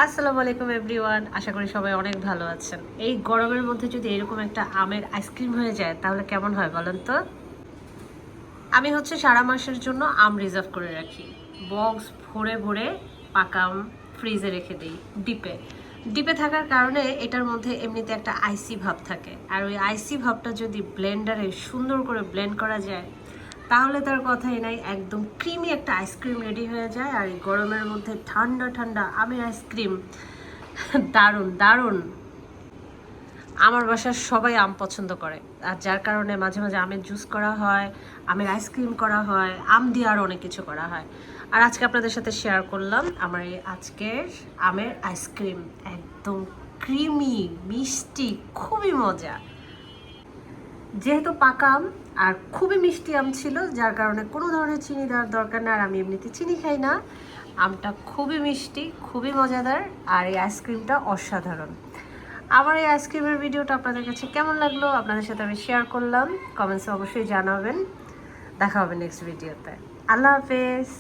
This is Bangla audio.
আসসালামু আলাইকুম এভরিওয়ান, আশা করি সবাই অনেক ভালো আছেন। এই গরমের মধ্যে যদি এরকম একটা আমের আইসক্রিম হয়ে যায় তাহলে কেমন হয় বলেন তো? আমি সারা মাসের জন্য আম রিজার্ভ করে রাখি। বক্স ভরে ভরে পাকা আম ফ্রিজে রেখে দিই ডিপে। ডিপে থাকার কারণে এটার মধ্যে এমনিতে একটা আইসি ভাব থাকে, আর ওই আইসি ভাবটা যদি ব্লেন্ডারে সুন্দর করে ব্লেন্ড করা যায় তাহলে তার কথাই নাই, একদম ক্রিমি একটা আইসক্রিম রেডি হয়ে যায়। আর এই গরমের মধ্যে ঠান্ডা ঠান্ডা আমের আইসক্রিম দারুণ দারুণ। আমার বাসার সবাই আম পছন্দ করে, আর যার কারণে মাঝে মাঝে আমের জুস করা হয়, আমের আইসক্রিম করা হয়, আম দিয়ে আরও অনেক কিছু করা হয়। আর আজকে আপনাদের সাথে শেয়ার করলাম আমার এই আজকের আমের আইসক্রিম। একদম ক্রিমি মিষ্টি, খুবই মজা। যেহেতু পাকা আম আর খুবই মিষ্টি আম ছিল, যার কারণে কোনো ধরনের চিনি দেওয়ার দরকার না, আর আমি এমনিতে চিনি খাই না। আমটা খুবই মিষ্টি, খুবই মজাদার, আর এই আইসক্রিমটা অসাধারণ। আমার এই আইসক্রিমের ভিডিওটা আপনাদের কাছে কেমন লাগলো আপনাদের সাথে আমি শেয়ার করলাম, কমেন্টসে অবশ্যই জানাবেন। দেখা হবে নেক্সট ভিডিওতে। আল্লাহ হাফেজ।